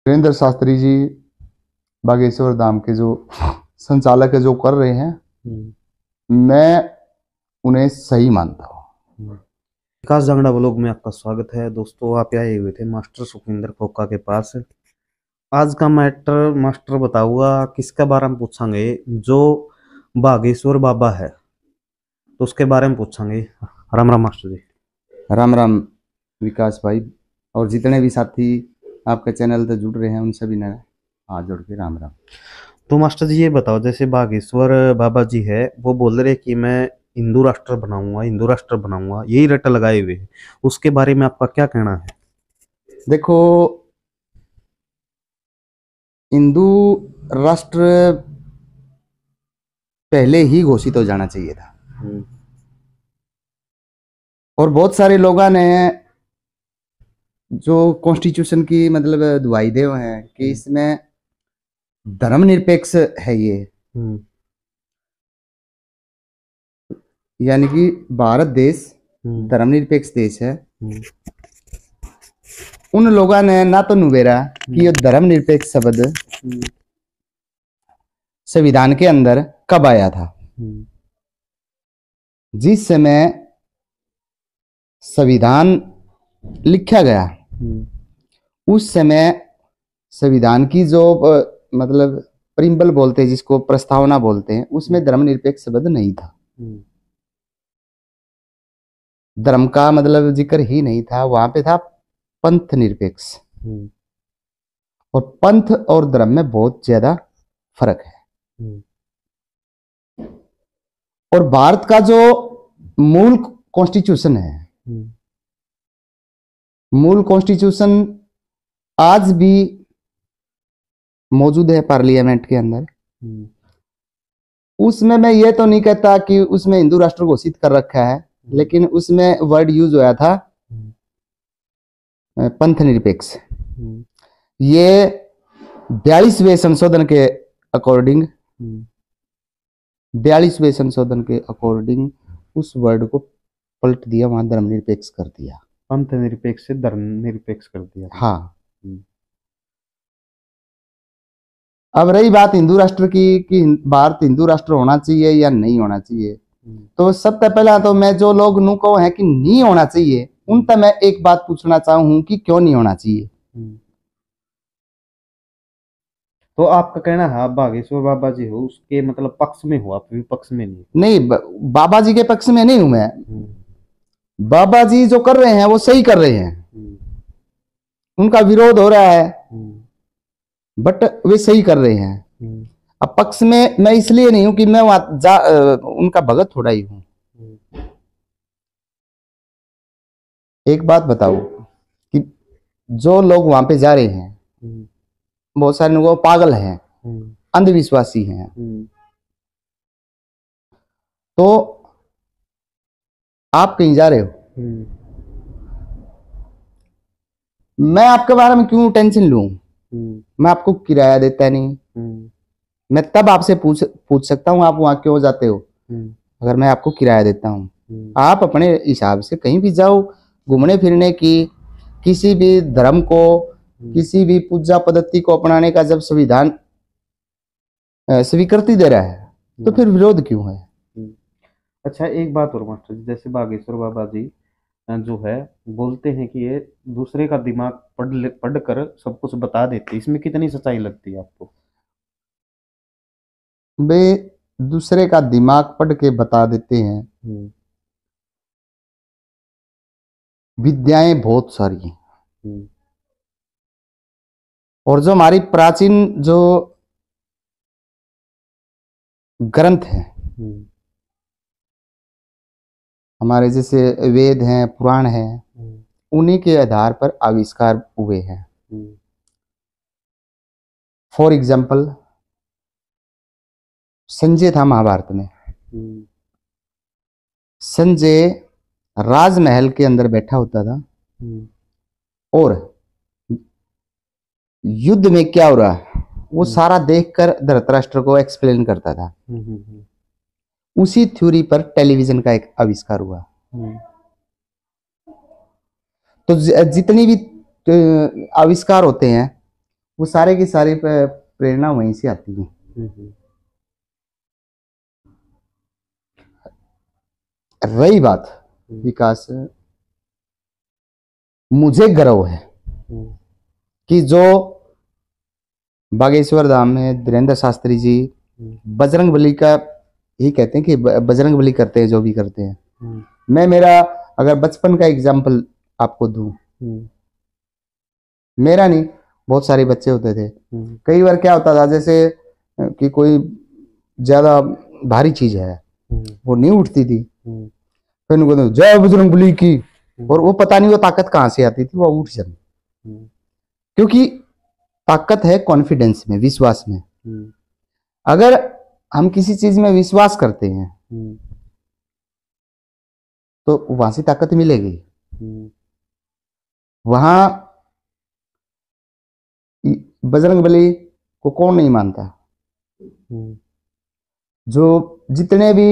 वीरेंद्र शास्त्री जी बागेश्वर धाम के जो संचालक है, जो कर रहे हैं, मैं उन्हें सही मानता हूँ। विकास जांगड़ा व्लॉग में आपका स्वागत है। दोस्तों, आप आए हुए थे मास्टर सुखविंदर खोखा के पास। आज का मैटर मास्टर बताऊंगा, किसके बारे में पूछांगे? जो बागेश्वर बाबा है तो उसके बारे में पूछांगे। राम राम मास्टर जी। राम राम विकास भाई, और जितने भी साथी आपके चैनल से जुड़ रहे हैं उन सभी ने हाथ जोड़ के राम राम। तो मास्टर जी ये बताओ, जैसे बागेश्वर बाबा जी है वो बोल रहे कि मैं हिंदू राष्ट्र बनाऊंगा, हिंदू राष्ट्र बनाऊंगा, यही रट लगाए हुए, उसके बारे में आपका क्या कहना है? देखो, हिंदू राष्ट्र पहले ही घोषित हो जाना चाहिए था। और बहुत सारे लोगों ने जो कॉन्स्टिट्यूशन की मतलब दुहाई दे हैं कि इसमें धर्मनिरपेक्ष है ये, यानी कि भारत देश धर्मनिरपेक्ष देश है। उन लोगों ने ना तो नुबेरा कि ये धर्मनिरपेक्ष शब्द संविधान के अंदर कब आया था। जिस समय संविधान लिखा गया उस समय संविधान की जो मतलब प्रिम्बल बोलते हैं, जिसको प्रस्तावना बोलते हैं, उसमें धर्मनिरपेक्ष शब्द नहीं था। धर्म का मतलब जिक्र ही नहीं था, वहां पे था पंथ निरपेक्ष। और पंथ और धर्म में बहुत ज्यादा फर्क है। और भारत का जो मूल कॉन्स्टिट्यूशन है, मूल कॉन्स्टिट्यूशन आज भी मौजूद है पार्लियामेंट के अंदर। उसमें मैं ये तो नहीं कहता कि उसमें हिंदू राष्ट्र घोषित कर रखा है, लेकिन उसमें वर्ड यूज हुआ था पंथ निरपेक्ष। ये 42वें संशोधन के अकॉर्डिंग 42वें संशोधन के अकॉर्डिंग उस वर्ड को पलट दिया, वहां धर्मनिरपेक्ष कर दिया। पंथ निरपेक्ष से धर्मनिरपेक्ष कर दिया। हाँ। अब रही बात हिंदू राष्ट्र की कि भारत हिंदू राष्ट्र होना चाहिए या नहीं होना चाहिए, तो सबसे पहला तो मैं जो लोग नु को है कि नहीं होना चाहिए, उन तक मैं एक बात पूछना चाहूँ कि क्यों नहीं होना चाहिए। तो आपका कहना है आप बागेश्वर बाबा जी हो उसके मतलब पक्ष में हो, आप विपक्ष में नहीं? नहीं, बाबा जी के पक्ष में नहीं हूं मैं। बाबा जी जो कर रहे हैं वो सही कर रहे हैं, उनका विरोध हो रहा है बट वे सही कर रहे हैं। अब पक्ष में मैं इसलिए नहीं हूं कि मैं उनका भगत थोड़ा ही हूं। एक बात बताओ कि जो लोग वहां पे जा रहे हैं, बहुत सारे लोग पागल हैं, अंधविश्वासी हैं। तो आप कहीं जा रहे हो, मैं आपके बारे में क्यों टेंशन लूं? मैं आपको किराया देता नहीं। मैं तब आपसे पूछ सकता हूं आप वहां क्यों जाते हो, अगर मैं आपको किराया देता हूं। आप अपने हिसाब से कहीं भी जाओ घूमने फिरने की, किसी भी धर्म को, किसी भी पूजा पद्धति को अपनाने का जब संविधान स्वीकृति दे रहा है तो फिर विरोध क्यों है? अच्छा, एक बात और मास्टर जी, जैसे बागेश्वर बाबा जी जो है बोलते हैं कि ये दूसरे का दिमाग पढ़ कर सब कुछ बता देते, इसमें कितनी सच्चाई लगती है आपको? वे दूसरे का दिमाग पढ़ के बता देते हैं। विद्याएं बहुत सारी हैं, और जो हमारी प्राचीन जो ग्रंथ हैं, हमारे जैसे वेद हैं, पुराण हैं, उन्हीं के आधार पर आविष्कार हुए हैं। फॉर एग्जाम्पल, संजय था महाभारत में। संजय राजमहल के अंदर बैठा होता था और युद्ध में क्या हो रहा है वो सारा देखकर धृतराष्ट्र को एक्सप्लेन करता था। उसी थ्योरी पर टेलीविजन का एक आविष्कार हुआ। तो जितनी भी आविष्कार होते हैं वो सारे की सारी प्रेरणा वहीं से आती है। रही बात विकास, मुझे गर्व है कि जो बागेश्वर धाम में धीरेन्द्र शास्त्री जी बजरंगबली का ही कहते हैं कि बजरंगबली करते हैं जो भी करते हैं। मैं मेरा अगर बचपन का एग्जाम्पल आपको दूं, मेरा नहीं, बहुत सारे बच्चे होते थे। कई बार क्या होता था, जैसे कि कोई ज्यादा भारी चीज है वो नहीं उठती थी, फिर उनको कहते जय बजरंगबली की, और वो पता नहीं वो ताकत कहाँ से आती थी, वो उठ जाती। क्योंकि ताकत है कॉन्फिडेंस में, विश्वास में। अगर हम किसी चीज में विश्वास करते हैं तो वहां से ताकत मिलेगी। वहां बजरंगबली को कौन नहीं मानता? जो जितने भी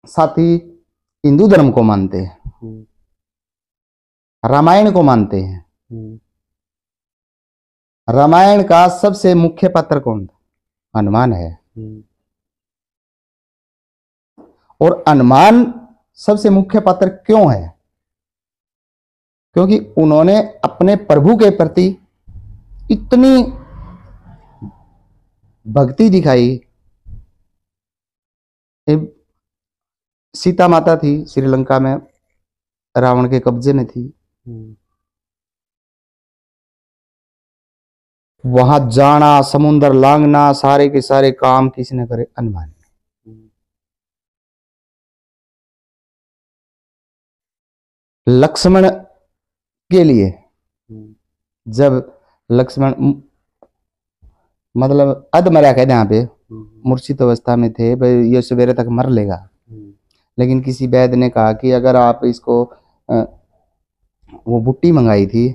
साथी हिंदू धर्म को मानते हैं, रामायण को मानते हैं, रामायण का सबसे मुख्य पात्र कौन था? हनुमान है। और हनुमान सबसे मुख्य पात्र क्यों है? क्योंकि उन्होंने अपने प्रभु के प्रति इतनी भक्ति दिखाई। सीता माता थी श्रीलंका में, रावण के कब्जे में थी, वहां जाना, समुद्र लांघना, सारे के सारे काम किसने करे? हनुमान। लक्ष्मण के लिए जब लक्ष्मण मतलब अधमरा कहते यहाँ पे, मूर्छित अवस्था में थे, भाई ये सवेरे तक मर लेगा, लेकिन किसी वैद्य ने कहा कि अगर आप इसको वो बुट्टी मंगाई थी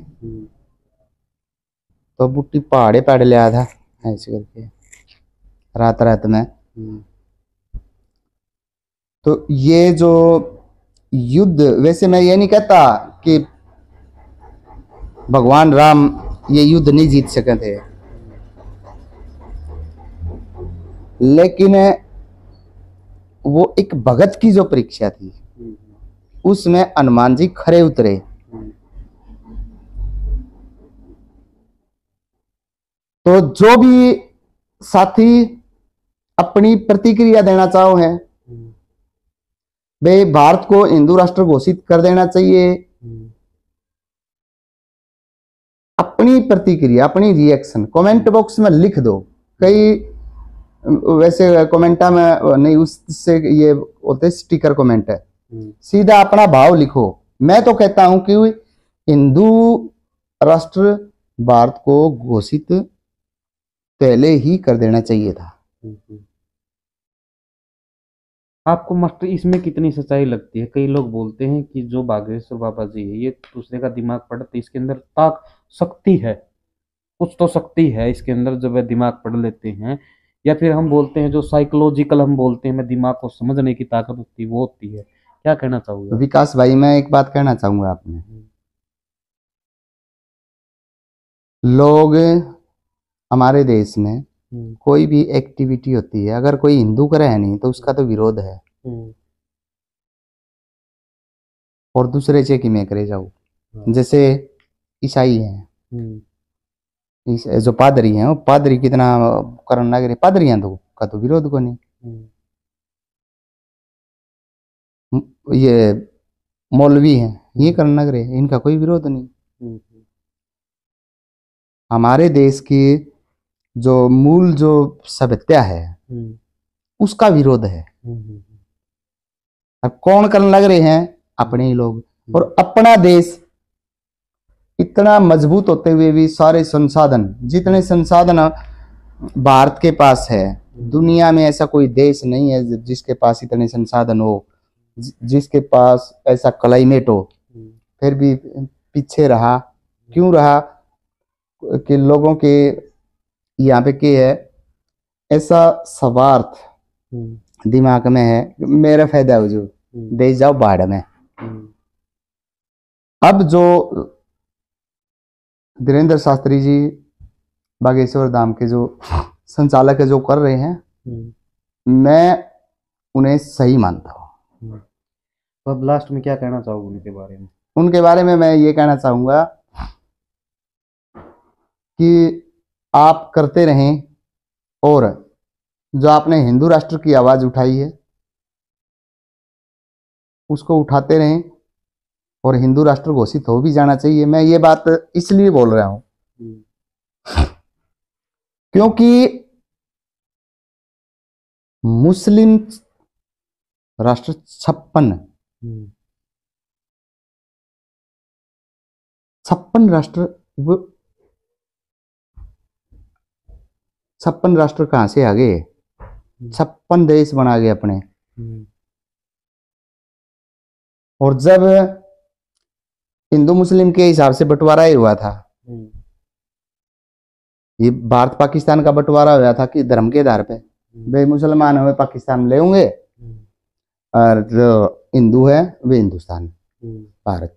तो बुट्टी पहाड़े पहाड़ ले आया था ऐसे करके रात रात में। तो ये जो युद्ध, वैसे मैं ये नहीं कहता कि भगवान राम ये युद्ध नहीं जीत सके थे, लेकिन वो एक भगत की जो परीक्षा थी उसमें हनुमान जी खरे उतरे। तो जो भी साथी अपनी प्रतिक्रिया देना चाहो है, भाई भारत को हिंदू राष्ट्र घोषित कर देना चाहिए, अपनी प्रतिक्रिया, अपनी रिएक्शन कमेंट बॉक्स में लिख दो। कई वैसे कमेंटा में नहीं, उससे ये होते स्टिकर कमेंट है, सीधा अपना भाव लिखो। मैं तो कहता हूं कि हिंदू राष्ट्र भारत को घोषित पहले ही कर देना चाहिए था। आपको मास्टर इसमें कितनी सच्चाई लगती है? कई लोग बोलते हैं कि जो बागेश्वर बाबा जी है ये दूसरे का दिमाग पढ़ते, इसके अंदर ताक शक्ति है, कुछ तो शक्ति है इसके अंदर जो वे दिमाग पढ़ लेते हैं, या फिर हम बोलते हैं जो साइकोलॉजिकल हम बोलते हैं मैं दिमाग को समझने की ताकत होती है वो होती है। क्या कहना चाहूंगा? विकास भाई मैं एक बात कहना चाहूंगा, आपने लोग हमारे देश में कोई भी एक्टिविटी होती है, अगर कोई हिंदू करे है नहीं तो उसका तो विरोध है, और दूसरे से कि मैं करे जाऊं। जैसे ईसाई हैं, जो पादरी हैं, वो पादरी कितना करना लगे, पादरी हैं तो का तो विरोध को नहीं। ये मौलवी हैं, ये करना लगे, इनका कोई विरोध नहीं। हमारे देश की जो मूल जो सभ्यता है उसका विरोध है। अब कौन करने लग रहे हैं? अपने ही लोग। और अपना देश इतना मजबूत होते हुए भी सारे संसाधन, जितने संसाधन भारत के पास है, दुनिया में ऐसा कोई देश नहीं है जिसके पास इतने संसाधन हो, जिसके पास ऐसा क्लाइमेट हो, फिर भी पीछे रहा। क्यों रहा? कि लोगों के यहाँ पे क्या है, ऐसा स्वार्थ दिमाग में है, मेरा फायदा हो जो देश जाओ बाढ़ में। अब जो धीरेन्द्र शास्त्री जी बागेश्वर धाम के जो संचालक है, जो कर रहे हैं, मैं उन्हें सही मानता हूँ। तो अब लास्ट में क्या कहना चाहोगे उनके बारे में? उनके बारे में मैं ये कहना चाहूंगा कि आप करते रहें, और जो आपने हिंदू राष्ट्र की आवाज उठाई है उसको उठाते रहें, और हिंदू राष्ट्र घोषित हो भी जाना चाहिए। मैं ये बात इसलिए बोल रहा हूं क्योंकि मुस्लिम राष्ट्र 56 राष्ट्र, वो 56 राष्ट्र कहां से आ गए? 56 देश बना गए अपने। और जब हिंदू मुस्लिम के हिसाब से बंटवारा ही हुआ था, ये भारत पाकिस्तान का बंटवारा हुआ था कि धर्म के आधार पे, वे मुसलमान हुए पाकिस्तान में लेंगे, और जो हिंदू है वे हिंदुस्तान, भारत।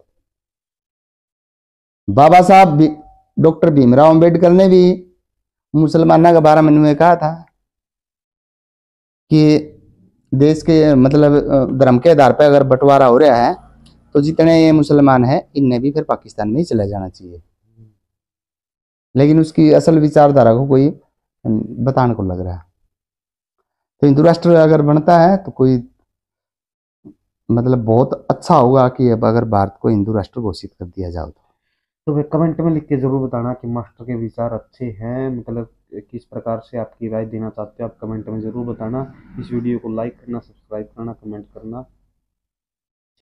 बाबा साहब डॉक्टर भीमराव अंबेडकर ने भी मुसलमानों के बारे में कहा था कि देश के मतलब धर्म के आधार पर अगर बंटवारा हो रहा है तो जितने ये मुसलमान हैं इन्हें भी फिर पाकिस्तान में ही चला जाना चाहिए। लेकिन उसकी असल विचारधारा को कोई बताने को लग रहा है। तो हिंदू राष्ट्र अगर बनता है तो कोई मतलब बहुत अच्छा होगा कि अब अगर भारत को हिंदू राष्ट्र घोषित कर दिया जाए तो वे कमेंट में लिख के जरूर बताना कि मास्टर के विचार अच्छे हैं, मतलब किस प्रकार से आपकी राय देना चाहते हो आप कमेंट में जरूर बताना। इस वीडियो को लाइक करना, सब्सक्राइब करना, कमेंट करना।